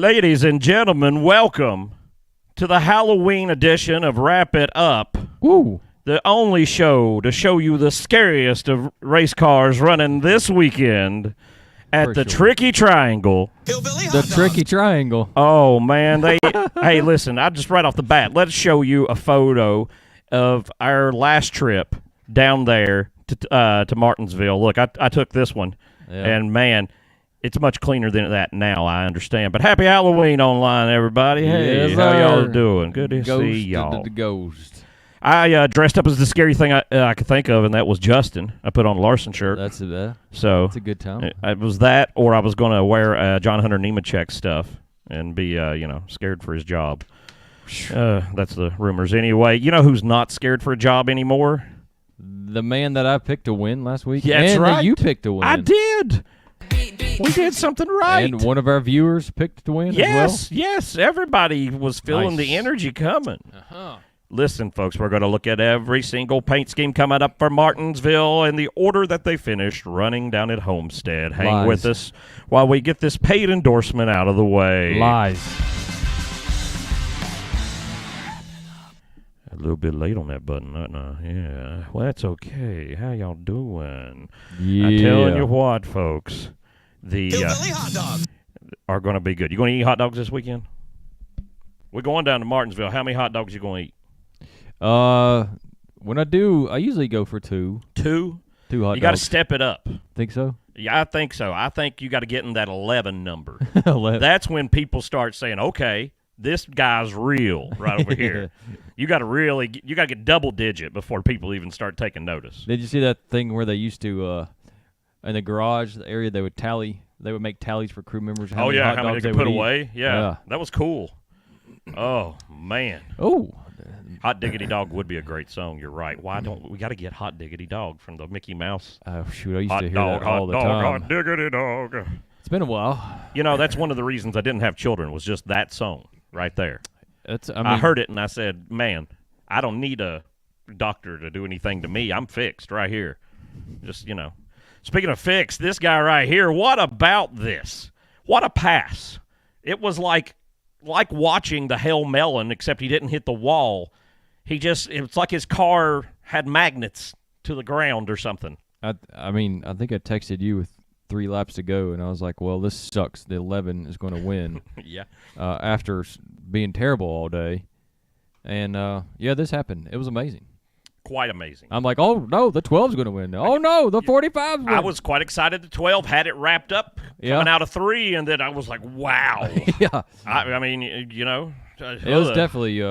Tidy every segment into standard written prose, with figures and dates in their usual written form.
Ladies and gentlemen, welcome to the Halloween edition of Wrap It Up. Woo. The only show to show you the scariest of race cars running this weekend at the Tricky Triangle. The Tricky Triangle. Oh, man. Hey, listen, I just right off the bat, let's show you a photo of our last trip down there to Martinsville. Look, I took this one, and, man, it's much cleaner than that now, I understand. But happy Halloween online, everybody. Hey, yes, how y'all doing? Good to see y'all. The ghost. I dressed up as the scary thing I could think of, and that was Justin. I put on a Larson shirt. That's a good time. It was that, or I was going to wear John Hunter Nemechek stuff and be, scared for his job. That's the rumors. Anyway, you know who's not scared for a job anymore? The man that I picked to win last week. Yeah, that's and right. That you picked to win. I did. We did something right. And one of our viewers picked to win as well. Yes. Everybody was feeling the energy coming. Uh-huh. Listen, folks, we're going to look at every single paint scheme coming up for Martinsville and the order that they finished running down at Homestead. Hang with us while we get this paid endorsement out of the way. Lies. A little bit late on that button, yeah. Well, that's okay. How y'all doing? Yeah. I'm telling you what, folks. The hot dogs are going to be good. You going to eat hot dogs this weekend? We're going down to Martinsville. How many hot dogs you going to eat? When I do, I usually go for two. Two hot dogs. You got to step it up. Think so? Yeah, I think so. I think you got to get in that 11 number. 11. That's when people start saying, okay, this guy's real right over here. You got to get double digit before people even start taking notice. Did you see that thing where they used to, in the garage, the area, they would make tallies for crew members? How many they could put away? Yeah, that was cool. Oh, man. Oh. Hot Diggity Dog would be a great song. You're right. Why don't we got to get Hot Diggity Dog from the Mickey Mouse? Oh, shoot. I used to hear that all the time. Hot Diggity Dog. It's been a while. You know, that's one of the reasons I didn't have children was just that song right there. I heard it and I said, man, I don't need a doctor to do anything to me. I'm fixed right here. Just, Speaking of fixed, this guy right here, what about this? What a pass. It was like watching the Hail Melon, except he didn't hit the wall. It's like his car had magnets to the ground or something. I think I texted you with 3 laps to go, and I was like, well, this sucks. The 11 is going to win. Yeah. After being terrible all day. And, this happened. It was amazing. Quite amazing. I'm like, oh, no, the 12's going to win. Oh, no, the 45's win. I was quite excited the 12 had it wrapped up coming out of 3, and then I was like, wow. Yeah. It was definitely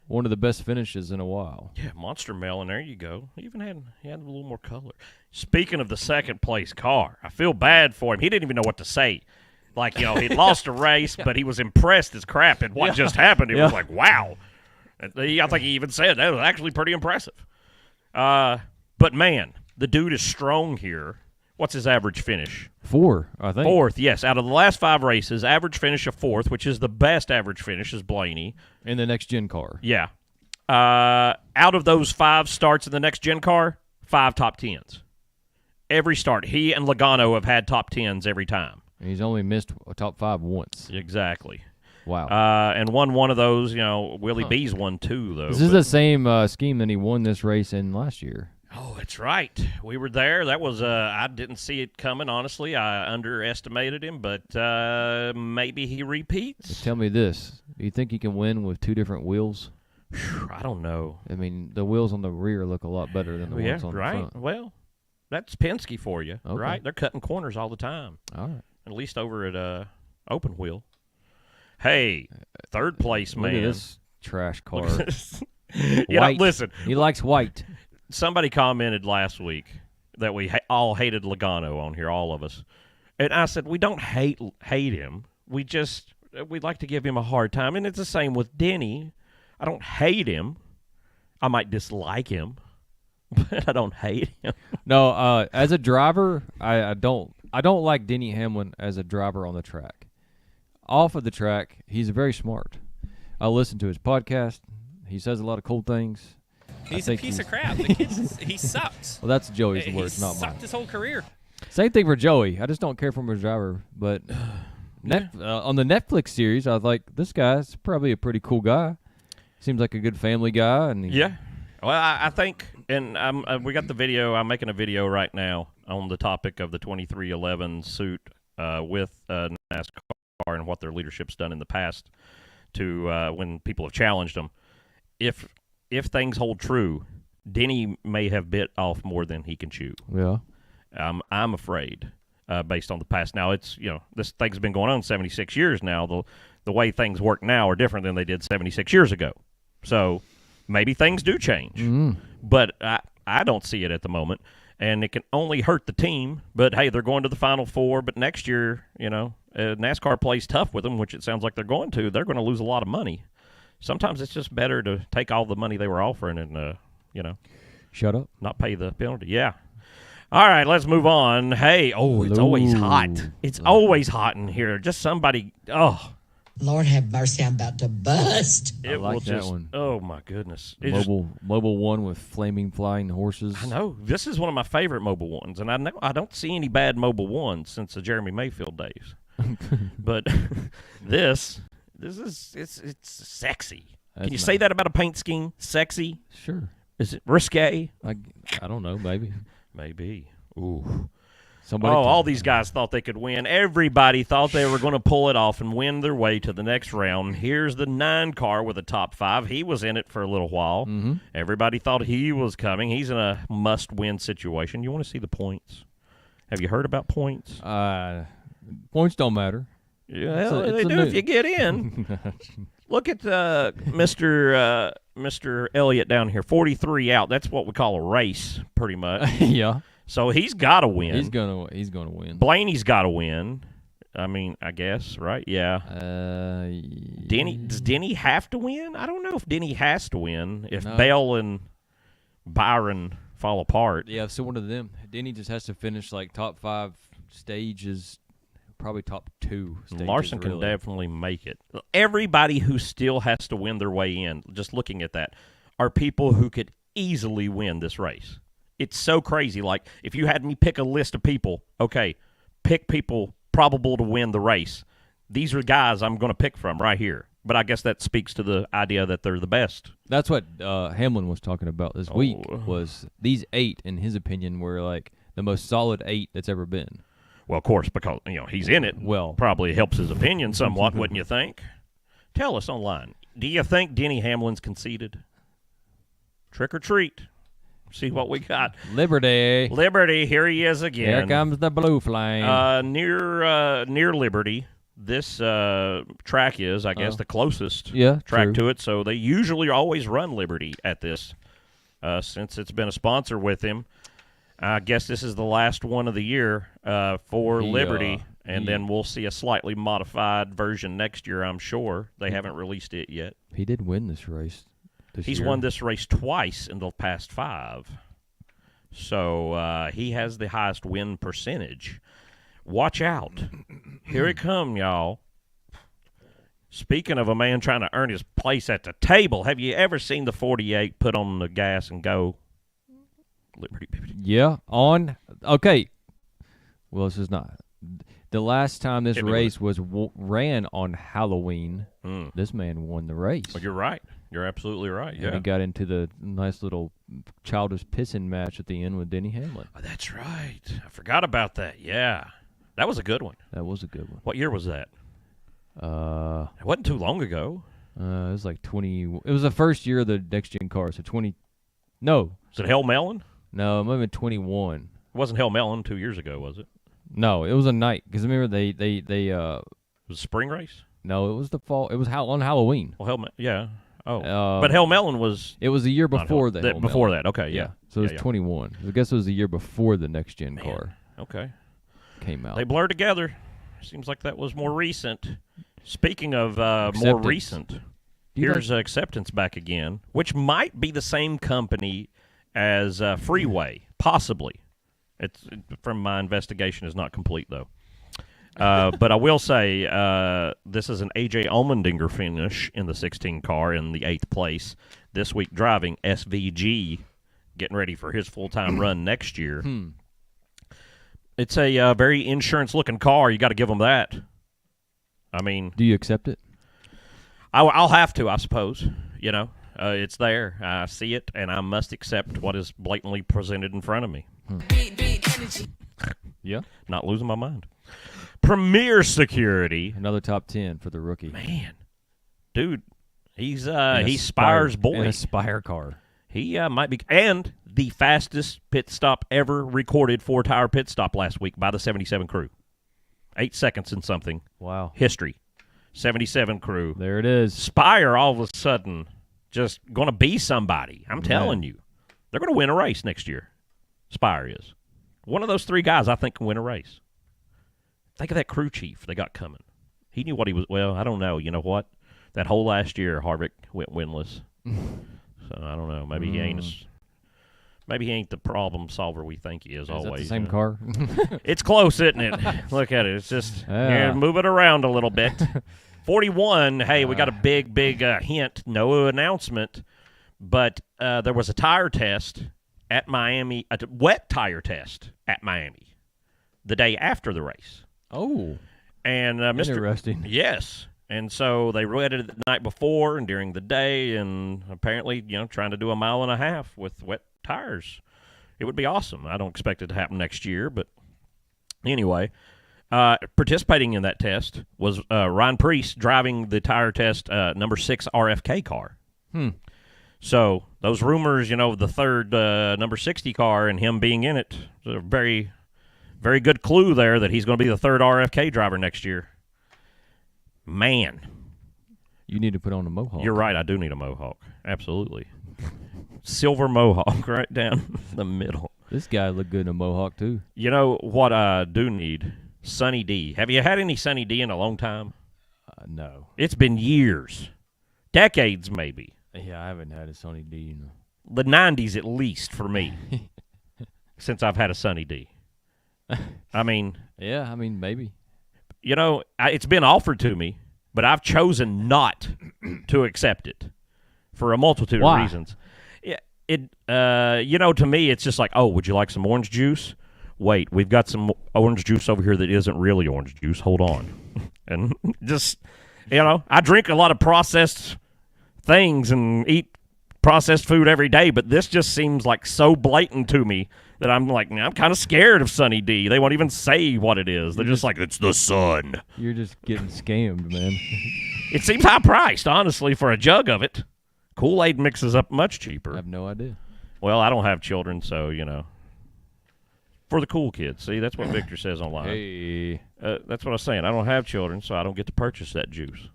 one of the best finishes in a while. Yeah, Monster Melon, there you go. He even had a little more color. Speaking of the second-place car, I feel bad for him. He didn't even know what to say. Like, he'd lost a race, but he was impressed as crap at what just happened. He was like, wow. I think he even said that was actually pretty impressive. But, man, the dude is strong here. What's his average finish? 4, I think. 4th, yes. Out of the last 5 races, average finish of 4th, which is the best average finish, is Blaney. In the next-gen car. Yeah. Out of those 5 starts in the next-gen car, 5 top 10s. Every start. He and Logano have had top 10s every time. He's only missed a top 5 once. Exactly. Wow. And won one of those, Willie B's won 2, though. This is the same scheme that he won this race in last year. Oh, that's right. We were there. That was I didn't see it coming, honestly. I underestimated him, but maybe he repeats. Tell me this. Do you think he can win with 2 different wheels? I don't know. I mean, the wheels on the rear look a lot better than the ones on the front. Well, that's Penske for you, okay. Right? They're cutting corners all the time. All right. At least over at Open Wheel. Hey, 3rd place, man. Look at this trash car. Listen. He likes white. Somebody commented last week that we all hated Logano on here, all of us. And I said, we don't hate him. We'd like to give him a hard time. And it's the same with Denny. I don't hate him. I might dislike him, but I don't hate him. No, as a driver, I don't like Denny Hamlin as a driver on the track. Off of the track, he's very smart. I listen to his podcast. He says a lot of cool things. He's a piece of crap. The kid, he sucks. Well, that's Joey's words, not mine. He sucked his whole career. Same thing for Joey. I just don't care for him as a driver, but On the Netflix series, I was like, this guy's probably a pretty cool guy. Seems like a good family guy. And Yeah. Well, I think, and we got the video. I'm making a video right now on the topic of the 2311 suit with NASCAR and what their leadership's done in the past to when people have challenged them. If things hold true, Denny may have bit off more than he can chew. Yeah. I'm afraid, based on the past. Now, it's, this thing's been going on 76 years now. The way things work now are different than they did 76 years ago. So maybe things do change. But I don't see it at the moment. And it can only hurt the team. But, hey, they're going to the Final Four. But next year, NASCAR plays tough with them, which it sounds like they're going to. They're going to lose a lot of money. Sometimes it's just better to take all the money they were offering and, shut up. Not pay the penalty. Yeah. All right, let's move on. Hey, it's always hot. It's always hot in here. Just somebody, Lord have mercy, I'm about to bust. It like will that just, one. oh, my goodness. Mobile one with flaming flying horses. I know. This is one of my favorite mobile ones, and I know I don't see any bad mobile ones since the Jeremy Mayfield days. But this is it's sexy. Can you say that about a paint scheme? Sexy? Sure. Is it risque? I don't know. Maybe. Maybe. Ooh. Somebody. All these guys thought they could win. Everybody thought they were going to pull it off and win their way to the next round. Here's the 9 car with a top 5. He was in it for a little while. Mm-hmm. Everybody thought he was coming. He's in a must-win situation. You want to see the points? Have you heard about points? Points don't matter. Yeah, they do if you get in. Look at Mr. Elliott down here, 43 out. That's what we call a race, pretty much. Yeah. So he's got to win. He's gonna win. Blaney's got to win. I mean, I guess, right? Yeah. Does Denny have to win? I don't know if Denny has to win. If Bell and Byron fall apart. Yeah, so one of them. Denny just has to finish like top 5 stages. Probably top 2 stages. Larson can definitely make it. Everybody who still has to win their way in, just looking at that, are people who could easily win this race. It's so crazy. Like, if you had me pick a list of people, okay, pick people probable to win the race. These are guys I'm going to pick from right here. But I guess that speaks to the idea that they're the best. That's what Hamlin was talking about this week, was these 8, in his opinion, were like the most solid 8 that's ever been. Well, of course, because he's in it. Well, probably helps his opinion somewhat, wouldn't you think? Tell us online. Do you think Denny Hamlin's conceded? Trick or treat. See what we got. Liberty. Here he is again. Here comes the blue flame. Near Liberty. This track is, I guess, the closest track to it. So they usually always run Liberty at this, since it's been a sponsor with him. I guess this is the last one of the year for Liberty, and then we'll see a slightly modified version next year, I'm sure. They haven't released it yet. He did win this race. He's won this race twice in the past 5. So he has the highest win percentage. Watch out. Here it come, y'all. Speaking of a man trying to earn his place at the table, have you ever seen the 48 put on the gas and go? Liberty. Yeah, okay. Well, this is not. The last time this race was ran on Halloween, this man won the race. Well, you're right. You're absolutely right. And he got into the nice little childish pissing match at the end with Denny Hamlin. Oh, that's right. I forgot about that. Yeah. That was a good one. That was a good one. What year was that? It wasn't too long ago. It was like 20. It was the first year of the next-gen car, so 20. No. Was it Hell Melon? No, it might have been 21. It wasn't Hell Melon 2 years ago, was it? No, it was a night. Because remember, they it was a spring race? No, it was the fall. It was on Halloween. Well, yeah. Oh. But Hell Melon was... It was the year before that. Before that, okay, yeah. So it was 21. I guess it was the year before the next-gen car. Okay. Came out. They blur together. Seems like that was more recent. Speaking of more recent, here's Acceptance back again, which might be the same company as Freeway, possibly. It's from my investigation is not complete though. But I will say this is an A.J. Allmendinger finish in the 16 car in the 8th place this week, driving SVG, getting ready for his full-time run next year. It's a very insurance-looking car. You got to give them that. I mean, Do you accept it? I'll have to, I suppose. You know, it's there. I see it, and I must accept what is blatantly presented in front of me. Yeah. Not losing my mind. Premier Security. Another top 10 for the rookie. Man, dude, he's Spire- Spire's boy. In a Spire car. He might be, and the fastest pit stop ever recorded 4-tire pit stop last week by the 77 crew. 8 seconds and something. Wow. History. 77 crew. There it is. Spire all of a sudden just going to be somebody. I'm telling you. They're going to win a race next year. Spire is. One of those 3 guys I think can win a race. Think of that crew chief they got coming. He knew what he was. Well, I don't know. You know what? That whole last year, Harvick went winless. So I don't know. Maybe he ain't maybe he ain't the problem solver we think he is always. That the same you know? car? It's close, isn't it? Look at it. It's just here, move it around a little bit. 41. Hey, we got a big hint. No announcement, but there was a tire test at Miami, a wet tire test at Miami, the day after the race. Oh, and interesting. Yes. And so they wetted it the night before and during the day, and apparently, trying to do 1.5 miles with wet tires. It would be awesome. I don't expect it to happen next year, but anyway, participating in that test was Ryan Preece driving the tire test number 6 RFK car. So those rumors, the third number 60 car and him being in it, is a very, very good clue there that he's going to be the third RFK driver next year. Man. You need to put on a mohawk. You're right. I do need a mohawk. Absolutely. Silver mohawk right down the middle. This guy looked good in a mohawk, too. You know what I do need? Sunny D. Have you had any Sunny D in a long time? No. It's been years. Decades, maybe. Yeah, I haven't had a Sunny D. The 90s at least for me. Since I've had a Sunny D. I mean. Yeah, maybe. It's been offered to me, but I've chosen not to accept it for a multitude of reasons. To me, it's just like, oh, would you like some orange juice? Wait, we've got some orange juice over here that isn't really orange juice. Hold on. And just, I drink a lot of processed things and eat processed food every day, but this just seems like so blatant to me that I'm like, I'm kind of scared of Sunny D. They won't even say what it is. They're just like, it's the sun. You're just getting scammed, man. It seems high-priced, honestly, for a jug of it. Kool-Aid mixes up much cheaper. I have no idea. Well, I don't have children, so, For the cool kids. See, that's what Victor says online. Hey. That's what I was saying. I don't have children, so I don't get to purchase that juice.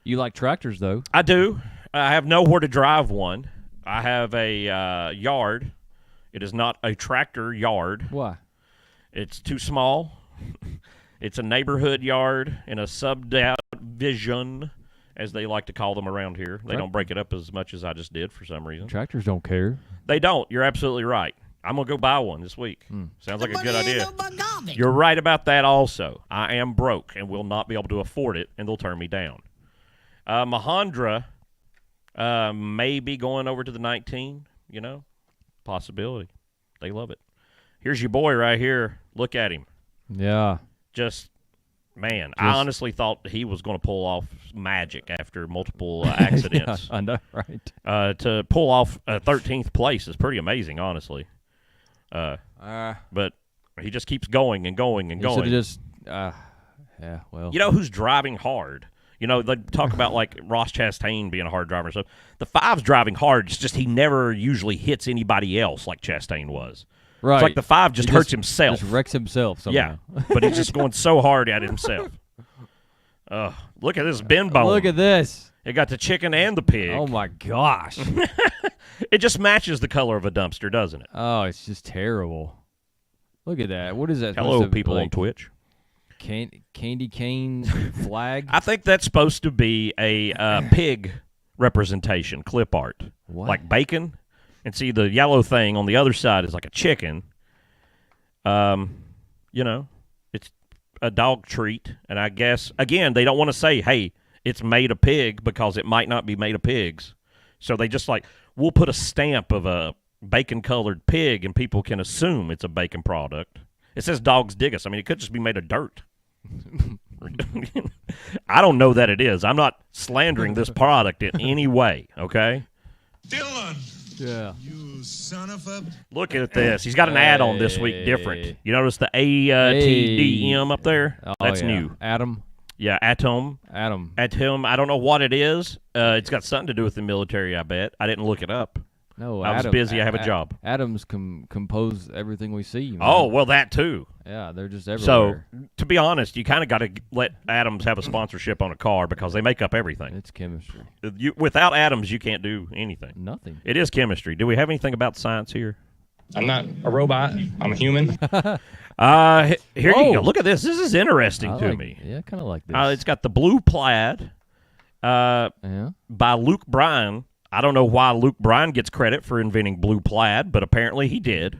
You like tractors, though. I do. I have nowhere to drive one. I have a yard. It is not a tractor yard. Why? It's too small. It's a neighborhood yard in a subdivision, as they like to call them around here. They don't break it up as much as I just did for some reason. Tractors don't care. They don't. You're absolutely right. I'm going to go buy one this week. Sounds like a good idea. You're right about that also. I am broke and will not be able to afford it, and they'll turn me down. Mahindra may be going over to the 19, Possibility. They love it. Here's your boy right here. Look at him. Yeah. I honestly thought he was going to pull off magic after multiple accidents. Yeah, I know, right? To pull off 13th place is pretty amazing, honestly. But he just keeps going and going and going. Yeah, well. You know who's driving hard? They talk about like Ross Chastain being a hard driver. So the 5's driving hard. It's just he never usually hits anybody else like Chastain was. Right. It's like the 5 just hurts himself. Just wrecks himself somehow. Yeah, but he's just going so hard at himself. Look at this bin bone. Look at this. It got the chicken and the pig. Oh, my gosh. It just matches the color of a dumpster, doesn't it? Oh, it's just terrible. Look at that. What is that? Hello, people on Twitch. Candy cane flag? I think that's supposed to be a pig representation, clip art. What? Like bacon. And see, the yellow thing on the other side is like a chicken. It's a dog treat. And I guess, again, they don't want to say, hey, it's made of pig because it might not be made of pigs. So they just like, we'll put a stamp of a bacon-colored pig and people can assume it's a bacon product. It says dogs dig us. It could just be made of dirt. I don't know that it is. I'm not slandering this product in any way, okay? Dylan! Yeah. You son of a... Look at this. He's got an add-on this week different. You notice the ATDM up there? Oh, That's yeah. new. Atom. Yeah, Atom. Atom. I don't know what it is. It's got something to do with the military, I bet. I didn't look it up. No, I was busy. I have a job. Atoms compose everything we see. Man. Oh, well, that too. Yeah, they're just So, everywhere. to be honest, you kind of got to let Atoms have a sponsorship on a car because they make up everything. It's chemistry. Without Atoms, you can't do anything. Nothing. It is chemistry. Do we have anything about science here? I'm not a robot. I'm a human. Here Whoa. you go. Look at this. This is interesting to me. Yeah, kind of like this. It's got the blue plaid yeah. by Luke Bryan. I don't know why Luke Bryan gets credit for inventing blue plaid, but apparently he did.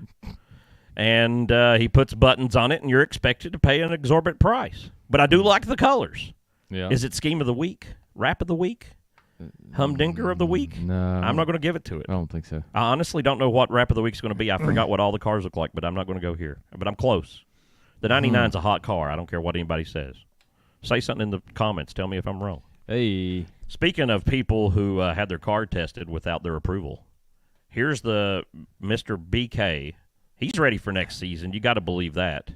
And he puts buttons on it, and you're expected to pay an exorbitant price. But I do like the colors. Yeah. Is it Scheme of the Week? Rap of the Week? Humdinger of the Week? No. I'm not going to give it to it. I don't think so. I honestly don't know what Rap of the Week is going to be. I forgot what all the cars look like, but I'm not going to go here. But I'm close. The 99's a hot car. I don't care what anybody says. Say something in the comments. Tell me if I'm wrong. Hey. Speaking of people who had their car tested without their approval, here's the Mr. BK. He's ready for next season. You got to believe that.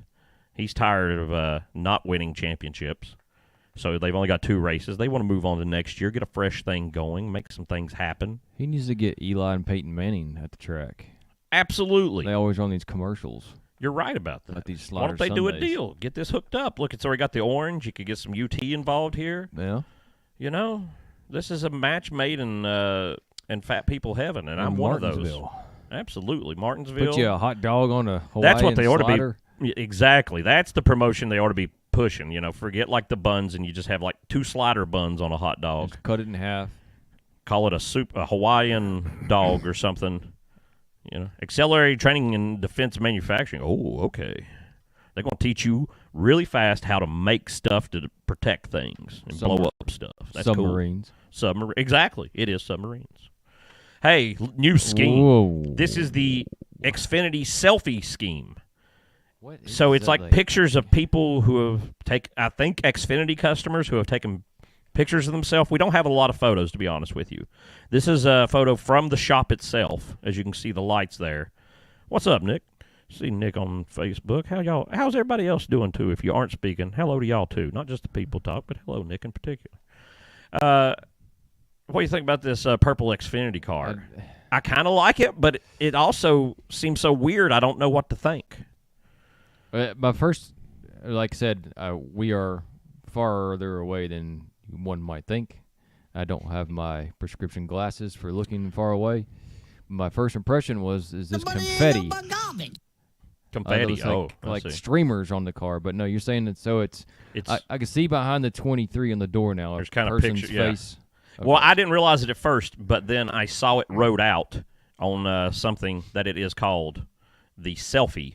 He's tired of not winning championships. So they've only got 2 races. They want to move on to next year, get a fresh thing going, make some things happen. He needs to get Eli and Peyton Manning at the track. Absolutely. They always run these commercials. You're right about that. Like these Why don't they do a deal? Get this hooked up. Look, it's already got the orange. You could get some UT involved here. Yeah. You know, this is a match made in fat people heaven, and I'm one of those. Martinsville. Absolutely. Martinsville. Put you a hot dog on a Hawaiian That's what they ought slider. to be. Exactly. That's the promotion they ought to be pushing. You know, forget like the buns, and you just have like 2 slider buns on a hot dog. Just cut it in half. Call it a Hawaiian dog or something. You know, accelerated training in defense manufacturing. Oh, okay. They're going to teach you really fast how to make stuff to protect things and blow up stuff. That's submarines. Cool. Exactly. It is submarines. Hey, new scheme. Whoa. This is the Xfinity selfie scheme. What is So it's that like pictures of people who have I think Xfinity customers who have taken pictures of themselves. We don't have a lot of photos, to be honest with you. This is a photo from the shop itself, as you can see the lights there. What's up, Nick? See Nick on Facebook. How's everybody else doing, too, if you aren't speaking? Hello to y'all, too. Not just the people talk, but hello, Nick, in particular. What do you think about this purple Xfinity car? I kind of like it, but it also seems so weird. I don't know what to think. My first, like I said, we are farther away than one might think. I don't have my prescription glasses for looking far away. My first impression was, is this confetti? Confetti, like streamers on the car. But no, you're saying that so it's I can see behind the 23 on the door now. There's kind of person's picture, yeah. face. Okay. Well, I didn't realize it at first, but then I saw it wrote out on something that it is called the selfie.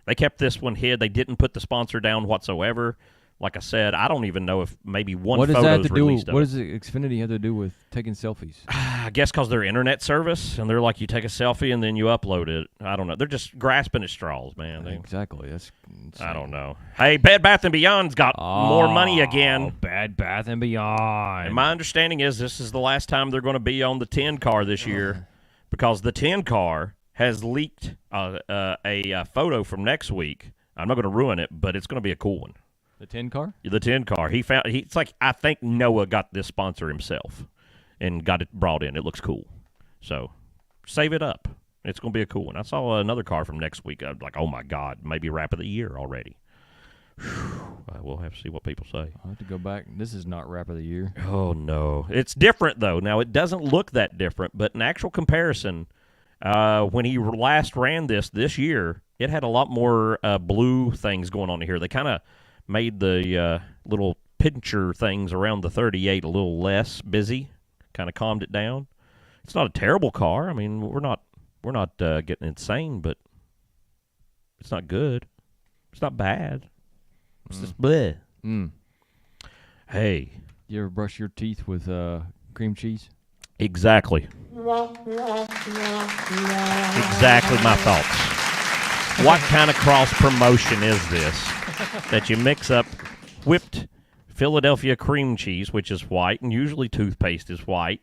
They kept this one hid. They didn't put the sponsor down whatsoever. Like I said, I don't even know if maybe one what does photo's that have to do? released of What it. does Xfinity have to do with taking selfies? I guess because they're internet service, and they're like, you take a selfie and then you upload it. I don't know. They're just grasping at straws, man. Exactly. That's insane. I don't know. Hey, Bed Bath & Beyond's got more money again. Bed Bath & Beyond. And my understanding is this is the last time they're going to be on the 10 car this year because the 10 car has leaked a photo from next week. I'm not going to ruin it, but it's going to be a cool one. The 10 car? The 10 car. It's like, I think Noah got this sponsor himself and got it brought in. It looks cool. So save it up. It's going to be a cool one. I saw another car from next week. I was like, oh, my God, maybe Wrap of the Year already. We'll have to see what people say. I'll have to go back. This is not Wrap of the Year. Oh, no. It's different, though. Now, it doesn't look that different, but in actual comparison, when he last ran this year, it had a lot more blue things going on here. They kind of made the little pincher things around the 38 a little less busy, kind of calmed it down. It's not a terrible car. I mean, we're not getting insane, but it's not good. It's not bad. It's just bleh. Hey. You ever brush your teeth with cream cheese? Exactly. Exactly my thoughts. What kind of cross promotion is this? That you mix up whipped Philadelphia cream cheese, which is white, and usually toothpaste is white,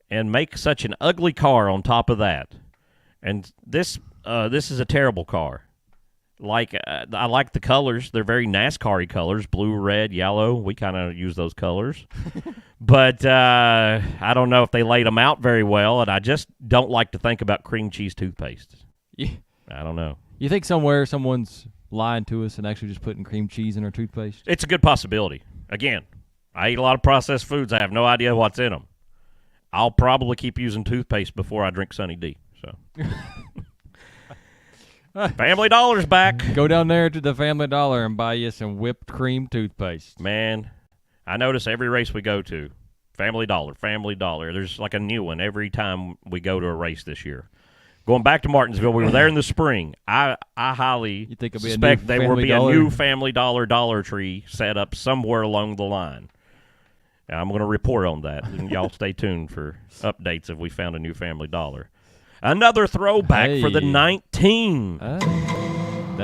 and make such an ugly car on top of that. And this is a terrible car. I like the colors. They're very NASCAR-y colors, blue, red, yellow. We kind of use those colors. But I don't know if they laid them out very well, and I just don't like to think about cream cheese toothpaste. Yeah. I don't know. You think somewhere someone's lying to us and actually just putting cream cheese in our toothpaste? It's a good possibility. Again, I eat a lot of processed foods. I have no idea what's in them. I'll probably keep using toothpaste before I drink Sunny D. So, Family Dollar's back. Go down there to the Family Dollar and buy you some whipped cream toothpaste. Man, I notice every race we go to, Family Dollar, Family Dollar. There's like a new one every time we go to a race this year. Going back to Martinsville, we were there in the spring. I highly suspect there will be a new Family Dollar Dollar Tree set up somewhere along the line. I'm going to report on that, and y'all stay tuned for updates if we found a new Family Dollar. Another throwback for the 19.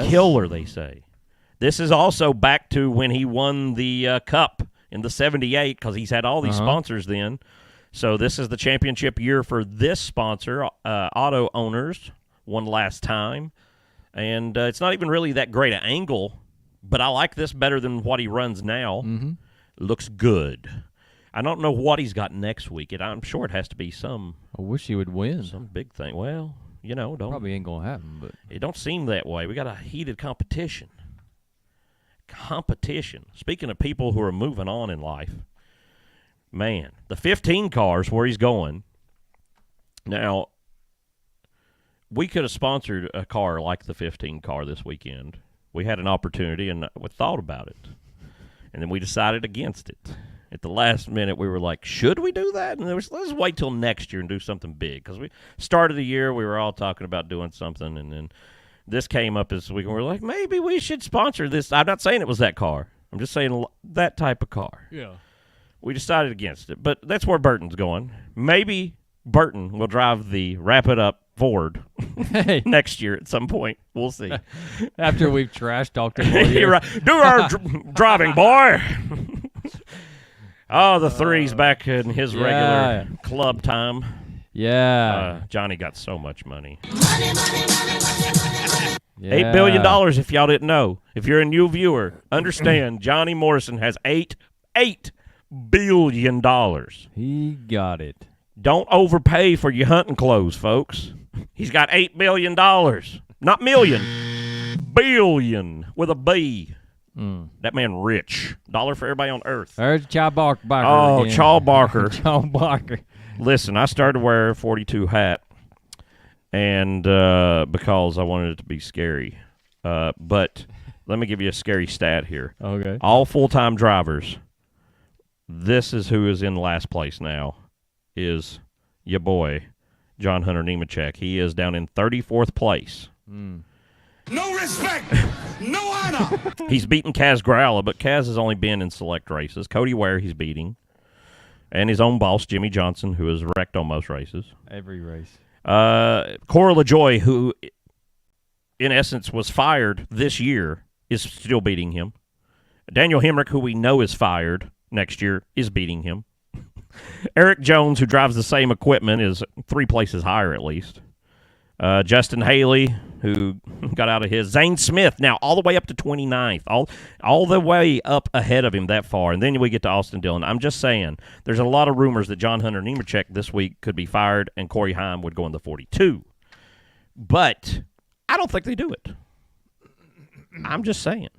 Killer, they say. This is also back to when he won the Cup in the 78, because he's had all these sponsors then. So this is the championship year for this sponsor, Auto Owners, one last time. And it's not even really that great an angle, but I like this better than what he runs now. Mm-hmm. Looks good. I don't know what he's got next week. I'm sure it has to be some. I wish he would win. Some big thing. Well, don't. Probably ain't going to happen, but. It don't seem that way. We got a heated competition. Speaking of people who are moving on in life, man, the 15 cars where he's going. Now, we could have sponsored a car like the 15 car this weekend. We had an opportunity and we thought about it. And then we decided against it. At the last minute, we were like, should we do that? And let's wait till next year and do something big. Because we started the year, we were all talking about doing something, and then this came up this week, and we were like, maybe we should sponsor this. I'm not saying it was that car. I'm just saying that type of car. Yeah. We decided against it, but that's where Burton's going. Maybe Burton will drive the Wrap It Up Ford next year at some point. We'll see. After we've trash talked him all year. Right. Do our driving, boy. Oh, the three's back in his regular club time. Yeah. Johnny got so much money. Yeah. $8 billion, if y'all didn't know. If you're a new viewer, understand Johnny Morrison has $8 billion. He got it. Don't overpay for your hunting clothes, folks. He's got $8 billion. Not million. Billion with a B. That man rich. $1 for everybody on earth. There's Chaw Barker. Oh, again. Chaw Barker. Chaw Barker. Listen, I started to wear a 42 hat, and because I wanted it to be scary. But let me give you a scary stat here. Okay. All full-time drivers, this is who is in last place now, is your boy, John Hunter Nemechek. He is down in 34th place. No respect, no honor. He's beaten Kaz Growler, but Kaz has only been in select races. Cody Ware he's beating. And his own boss, Jimmy Johnson, who has wrecked on most races. Every race. Cora LaJoy, who in essence was fired this year, is still beating him. Daniel Hemrick, who we know is fired next year, is beating him. Eric Jones, who drives the same equipment, is 3 places higher at least. Justin Haley, who got out of his. Zane Smith, now all the way up to 29th. All the way up ahead of him that far. And then we get to Austin Dillon. I'm just saying, there's a lot of rumors that John Hunter Nemechek this week could be fired and Corey Heim would go in the 42. But I don't think they do it. I'm just saying.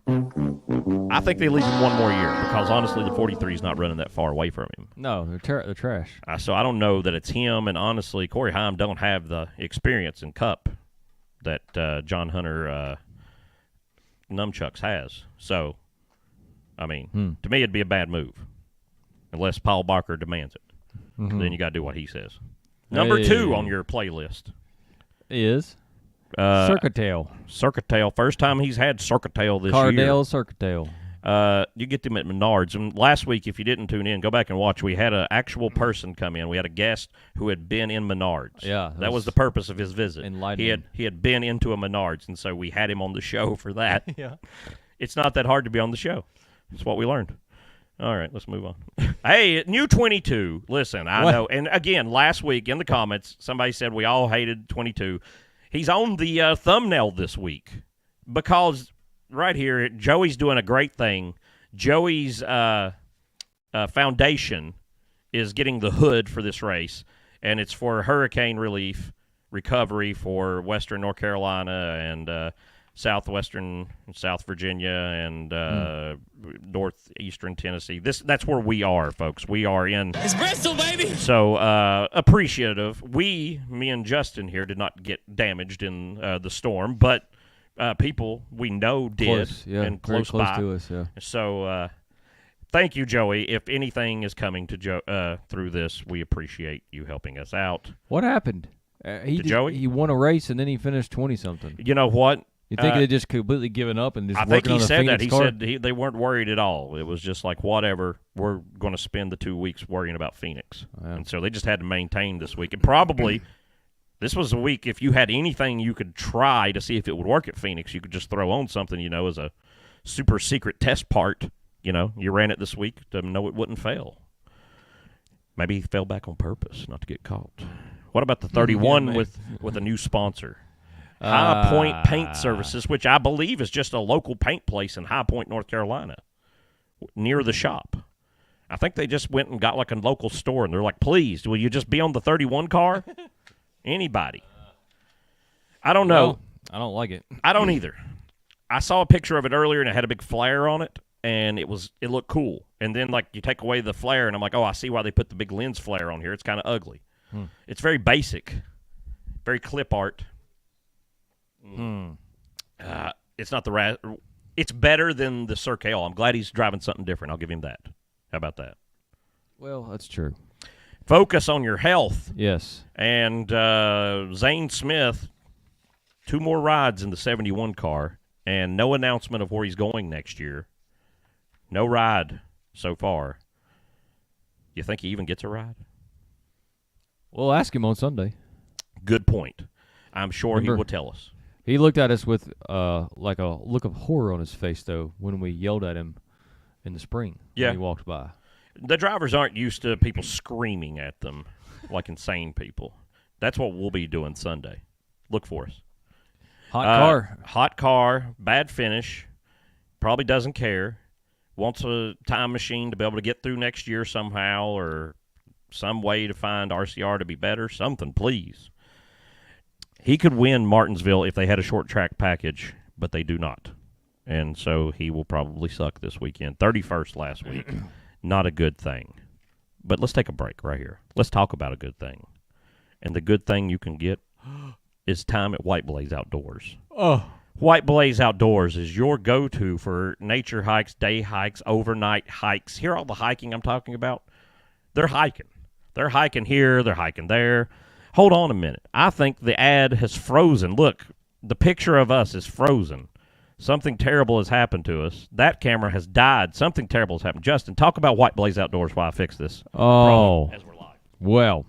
I think they leave him one more year because, honestly, the 43 is not running that far away from him. No, they're trash. So I don't know that it's him, and honestly, Corey Heim don't have the experience in Cup that John Hunter Nunchucks has. So, I mean, to me, it'd be a bad move unless Paul Barker demands it. Then you got to do what he says. Number 2 on your playlist is Circuitail. Circuitail. First time he's had Circuitail this year. Cardale Circuitail. You get them at Menards. And last week, if you didn't tune in, go back and watch. We had an actual person come in. We had a guest who had been in Menards. Yeah. That was the purpose of his visit. Enlightening. He had been into a Menards, and so we had him on the show for that. Yeah. It's not that hard to be on the show. That's what we learned. All right, let's move on. Hey, new 22. Listen, I know. And again, last week in the comments, somebody said we all hated 22. He's on the thumbnail this week because right here, Joey's doing a great thing. Joey's foundation is getting the hood for this race, and it's for hurricane relief recovery for Western North Carolina and Southwestern South Virginia and Northeastern Tennessee. That's where we are, folks. We are in. It's Bristol, baby. So appreciative. Me and Justin here did not get damaged in the storm, but people we know did, Close, yeah, and very close close by. to us, yeah. So thank you, Joey. If anything is coming to through this, we appreciate you helping us out. What happened? Joey? He won a race and then he finished 20-something. You know what? You think they just completely given up and just I think working he on the said that. Phoenix He car? said they weren't worried at all. It was just like, whatever, we're going to spend the 2 weeks worrying about Phoenix. Yeah. And so they just had to maintain this week. And probably this was a week, if you had anything you could try to see if it would work at Phoenix, you could just throw on something, as a super secret test part. You ran it this week to know it wouldn't fail. Maybe he fell back on purpose not to get caught. What about the 31 with a new sponsor? High Point Paint Services, which I believe is just a local paint place in High Point, North Carolina, near the shop. I think they just went and got like a local store, and they're like, please, will you just be on the 31 car? Anybody. I don't know. Well, I don't like it. I don't either. I saw a picture of it earlier, and it had a big flare on it, and it looked cool. And then, like, you take away the flare, and I'm like, oh, I see why they put the big lens flare on here. It's kind of ugly. It's very basic, very clip art. It's not it's better than the Cirque L. I'm glad he's driving something different. I'll give him that. How about that? Well, that's true. Focus on your health. Yes. And Zane Smith, 2 more rides in the 71 car, and no announcement of where he's going next year. No ride so far. You think he even gets a ride? We'll ask him on Sunday. Good point. I'm sure he Remember, will tell us. He looked at us with like a look of horror on his face, though, when we yelled at him in the spring when he walked by. The drivers aren't used to people screaming at them like insane people. That's what we'll be doing Sunday. Look for us. Hot car, bad finish, probably doesn't care, wants a time machine to be able to get through next year somehow or some way to find RCR to be better, something, please. He could win Martinsville if they had a short track package, but they do not. And so he will probably suck this weekend. 31st last week. Not a good thing. But let's take a break right here. Let's talk about a good thing. And the good thing you can get is time at White Blaze Outdoors. Oh. White Blaze Outdoors is your go-to for nature hikes, day hikes, overnight hikes. Hear all the hiking I'm talking about? They're hiking. They're hiking here. They're hiking there. Hold on a minute. I think the ad has frozen. Look, the picture of us is frozen. Something terrible has happened to us. That camera has died. Something terrible has happened. Justin, talk about White Blaze Outdoors while I fix this. Oh. As we're live. Well,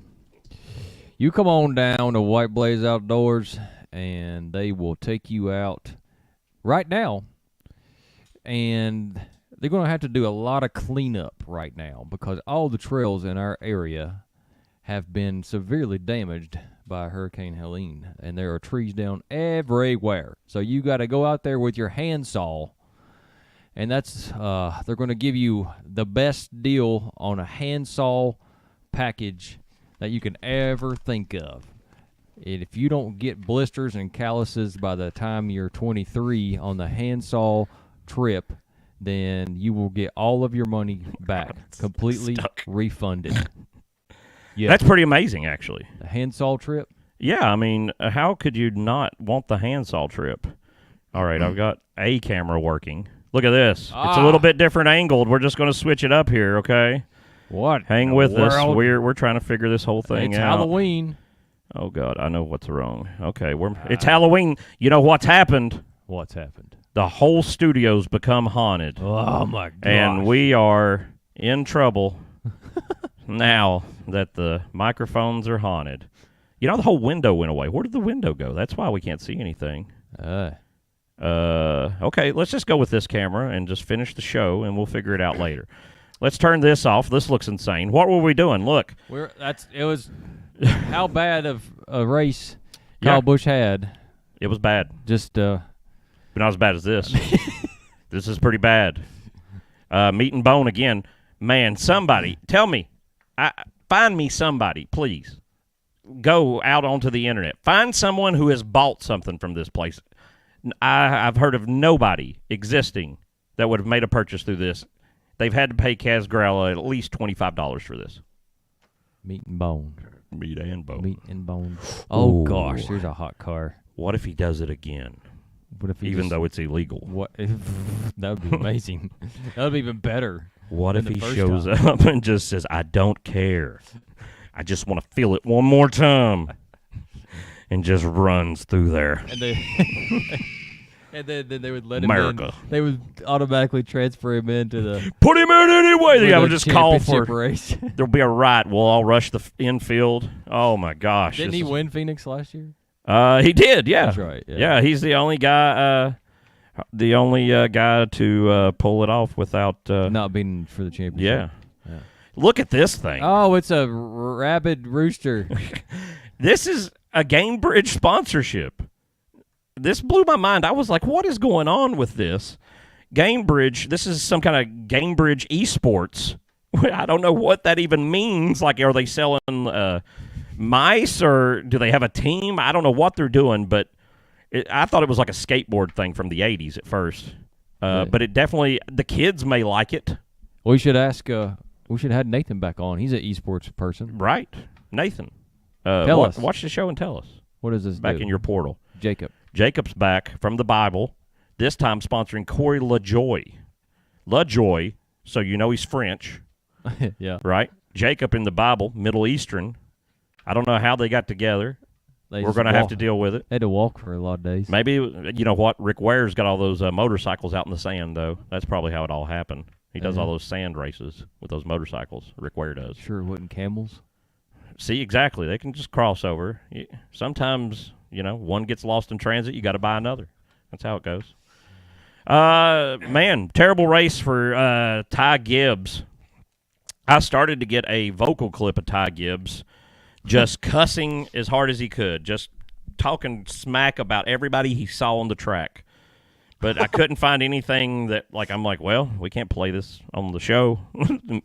you come on down to White Blaze Outdoors, and they will take you out right now. And they're going to have to do a lot of cleanup right now because all the trails in our area have been severely damaged by Hurricane Helene, and there are trees down everywhere. So you got to go out there with your handsaw, and that's they're going to give you the best deal on a handsaw package that you can ever think of. And if you don't get blisters and calluses by the time you're 23 on the handsaw trip, then you will get all of your money back, completely refunded. Yeah. That's pretty amazing, actually. The handsaw trip? Yeah, I mean, how could you not want the handsaw trip? All right, I've got a camera working. Look at this. It's a little bit different angled. We're just going to switch it up here, okay? What? Hang with us. We're trying to figure this whole thing out. It's Halloween. Oh, God, I know what's wrong. Okay, it's Halloween. You know what's happened? What's happened? The whole studio's become haunted. Oh, my God. And we are in trouble now that the microphones are haunted. You know, the whole window went away. Where did the window go? That's why we can't see anything. Okay, let's just go with this camera and just finish the show, and we'll figure it out later. Let's turn this off. This looks insane. What were we doing? Look. It was how bad of a race Kyle Busch had. It was bad. Just but not as bad as this. This is pretty bad. Meat and bone again. Man, somebody, tell me. Find me somebody, please. Go out onto the internet. Find someone who has bought something from this place. I've heard of nobody existing that would have made a purchase through this. They've had to pay Kaz Grella at least $25 for this. Meat and bone. Meat and bone. Meat and bone. Oh, Ooh. gosh, there's a hot car. What if he does it again? What if he even though it's illegal? What? That would be amazing. That would be even better. What if he shows up and just says, I don't care. I just want to feel it one more time. And just runs through there. And then they would let America. him in. They would automatically transfer him into the... Put him in anyway. I would just call for... race. There'll be a riot. We'll all rush the infield. Oh, my gosh. Didn't he win Phoenix last year? He did, yeah. That's right. Yeah, he's the only guy to pull it off without... Not being for the championship. Yeah. Look at this thing. Oh, it's a rabid rooster. This is a Gamebridge sponsorship. This blew my mind. I was like, what is going on with this? Gamebridge, this is some kind of Gamebridge esports. I don't know what that even means. Like, are they selling mice or do they have a team? I don't know what they're doing, but I thought it was like a skateboard thing from the 80s at first. But it definitely, the kids may like it. We should ask, we should have Nathan back on. He's an esports person. Right. Nathan. Tell us. Watch the show and tell us. What is this back in your portal? Jacob. Jacob's back from the Bible, this time sponsoring Corey LaJoy. LaJoy, so you know he's French. Yeah. Right? Jacob in the Bible, Middle Eastern. I don't know how they got together. We're going to have to deal with it. They had to walk for a lot of days. Maybe, you know what, Rick Ware's got all those motorcycles out in the sand, though. That's probably how it all happened. He does all those sand races with those motorcycles. Rick Ware does. Sure, it wasn't camels. See, exactly. They can just cross over. Sometimes, you know, one gets lost in transit, you got to buy another. That's how it goes. Man, terrible race for Ty Gibbs. I started to get a vocal clip of Ty Gibbs just cussing as hard as he could, just talking smack about everybody he saw on the track. But I couldn't find anything that, like, I'm like, well, we can't play this on the show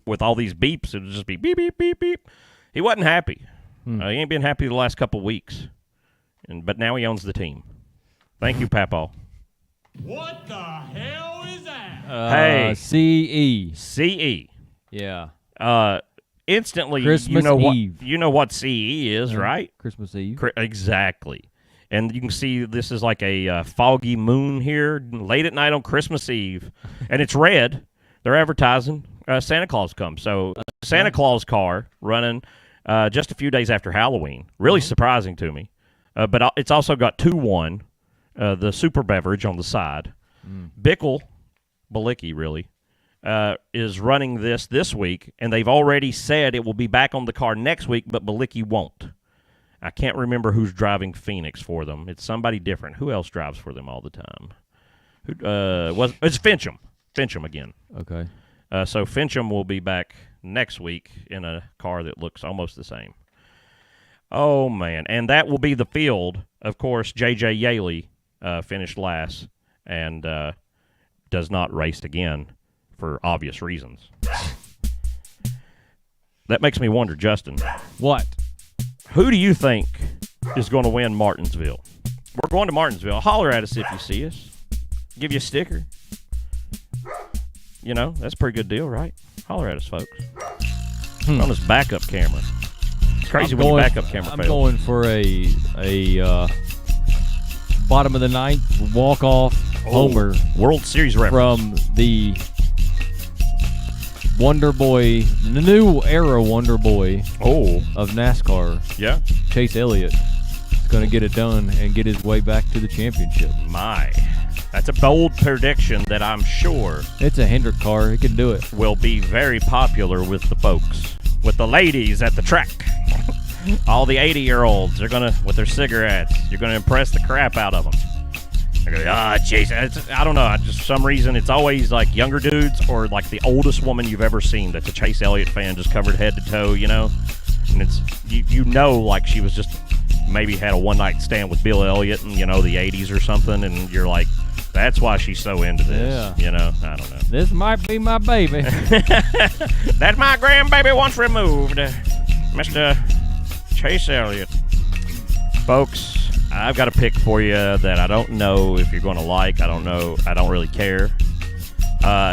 with all these beeps. It'll just be beep, beep, beep, beep. He wasn't happy. He ain't been happy the last couple weeks. But now he owns the team. Thank you, Papaw. What the hell is that? Hey. CE. CE. Yeah. Instantly, Christmas Eve. You know what CE is, right? Christmas Eve. Exactly. And you can see this is like a foggy moon here late at night on Christmas Eve. And it's red. They're advertising Santa Claus comes. So Santa Claus car running just a few days after Halloween. Really surprising to me. But it's also got 2-1, the super beverage on the side. Bilicki, really, is running this week. And they've already said it will be back on the car next week, but Bilicki won't. I can't remember who's driving Phoenix for them. It's somebody different. Who else drives for them all the time? It's Fincham. Fincham again. Okay. So Fincham will be back next week in a car that looks almost the same. Oh, man. And that will be the field. Of course, J.J. Yaley finished last and does not race again for obvious reasons. That makes me wonder, Justin. What? Who do you think is going to win Martinsville? We're going to Martinsville. Holler at us if you see us. Give you a sticker. You know, that's a pretty good deal, right? Holler at us, folks. On this backup camera. It's crazy when your backup camera fails. I'm going for a bottom of the ninth walk-off homer. World Series reference. From the Wonder Boy, the new era Wonder Boy of NASCAR. Yeah. Chase Elliott is going to get it done and get his way back to the championship. My. That's a bold prediction that I'm sure it's a Hendrick car. It can do it. Will be very popular with the folks, with the ladies at the track. All the 80-year-olds are going to, with their cigarettes, you're going to impress the crap out of them. I go, Chase. I don't know. For some reason, it's always like younger dudes or like the oldest woman you've ever seen that's a Chase Elliott fan, just covered head to toe, you know? And it's, you know, like she was just maybe had a one-night stand with Bill Elliott in, you know, the 80s or something, and you're like, that's why she's so into this. Yeah. You know, I don't know. This might be my baby. That's my grandbaby once removed, Mr. Chase Elliott. Folks, I've got a pick for you that I don't know if you're going to like. I don't know. I don't really care.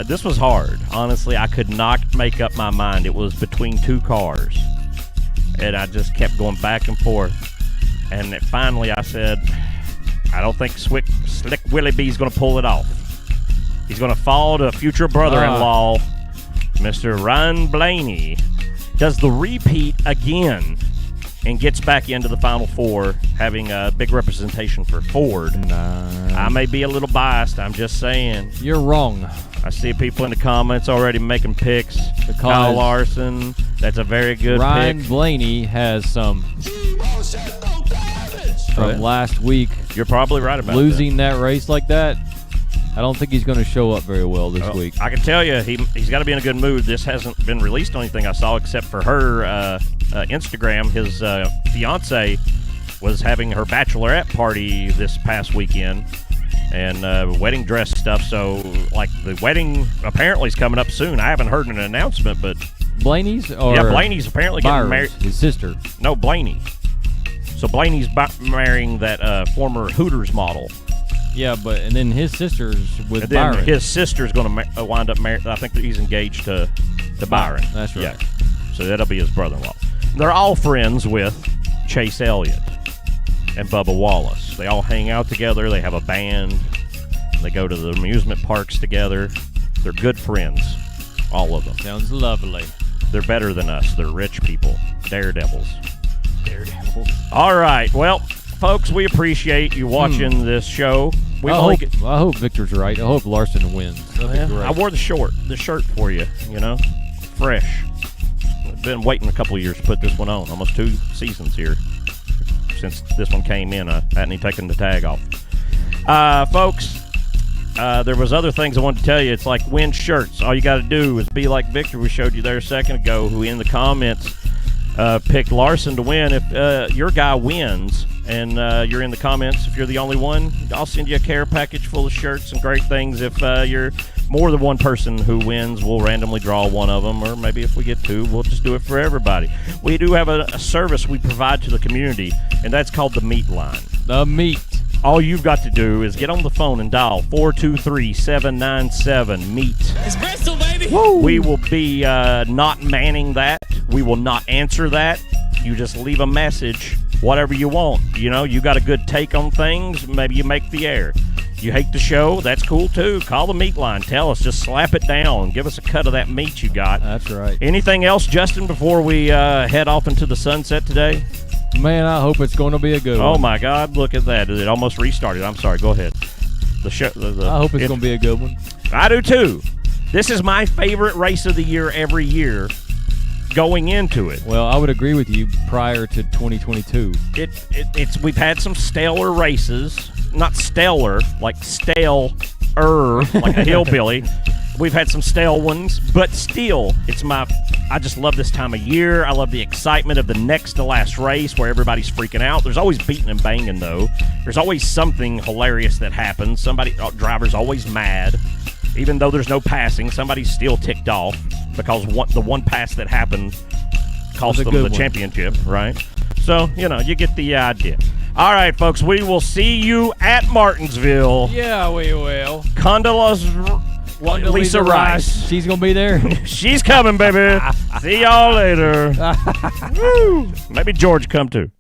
This was hard. Honestly, I could not make up my mind. It was between two cars, and I just kept going back and forth. And finally I said, I don't think Slick Willie B's going to pull it off. He's going to fall to future brother-in-law, Mr. Ryan Blaney, does the repeat again and gets back into the Final Four, having a big representation for Ford. I may be a little biased. I'm just saying. You're wrong. I see people in the comments already making picks. Kyle Larson, that's a very good Ryan pick. Blaney has some from last week. You're probably right about losing that race like that. I don't think he's going to show up very well this week. I can tell you, he's got to be in a good mood. This hasn't been released on anything I saw except for her Instagram. His fiance was having her bachelorette party this past weekend and wedding dress stuff. So, like, the wedding apparently is coming up soon. I haven't heard an announcement, but Blaney's or Blaney's apparently getting married. His sister. No, Blaney. So Blaney's marrying that former Hooters model. Yeah, and then his sister's with and then Byron. His sister's going to wind up married. I think that he's engaged to Byron. That's right. Yeah. So that'll be his brother-in-law. They're all friends with Chase Elliott and Bubba Wallace. They all hang out together. They have a band. They go to the amusement parks together. They're good friends, all of them. Sounds lovely. They're better than us. They're rich people. Daredevils. All right. Well, folks, we appreciate you watching this show. I hope Victor's right. I hope Larson wins. I wore the shirt for you, you know, fresh. I've been waiting a couple of years to put this one on. Almost 2 seasons here since this one came in. I hadn't even taken the tag off. Folks, there was other things I wanted to tell you. It's like win shirts. All you got to do is be like Victor, we showed you there a second ago, who in the comments picked Larson to win. If your guy wins and you're in the comments, if you're the only one, I'll send you a care package full of shirts and great things. If you're more than one person who wins, we'll randomly draw one of them, or maybe if we get 2, we'll just do it for everybody. We do have a service we provide to the community, and that's called the Meat Line. The Meat. All you've got to do is get on the phone and dial 423-797-MEAT. It's Bristol, baby. Woo. We will be not manning that. We will not answer that. You just leave a message, whatever you want. You know, you got a good take on things, maybe you make the air. You hate the show, that's cool too. Call the Meat Line. Tell us, just slap it down. Give us a cut of that meat you got. That's right. Anything else, Justin, before we head off into the sunset today? Man, I hope it's going to be a good one. Oh, my God, look at that. It almost restarted. I'm sorry, go ahead. I hope it's going to be a good one. I do too. This is my favorite race of the year every year going into it. Well, I would agree with you prior to 2022. We've had some stellar races. Not stellar, like stale-er, like a hillbilly. We've had some stale ones, but still, I just love this time of year. I love the excitement of the next to last race where everybody's freaking out. There's always beating and banging, though. There's always something hilarious that happens. Driver's always mad. Even though there's no passing, somebody's still ticked off because the one pass that happened cost them the championship, right? So, you get the idea. All right, folks, we will see you at Martinsville. Yeah, we will. Lisa Rice. She's going to be there? She's coming, baby. See y'all later. Woo. Maybe George come too.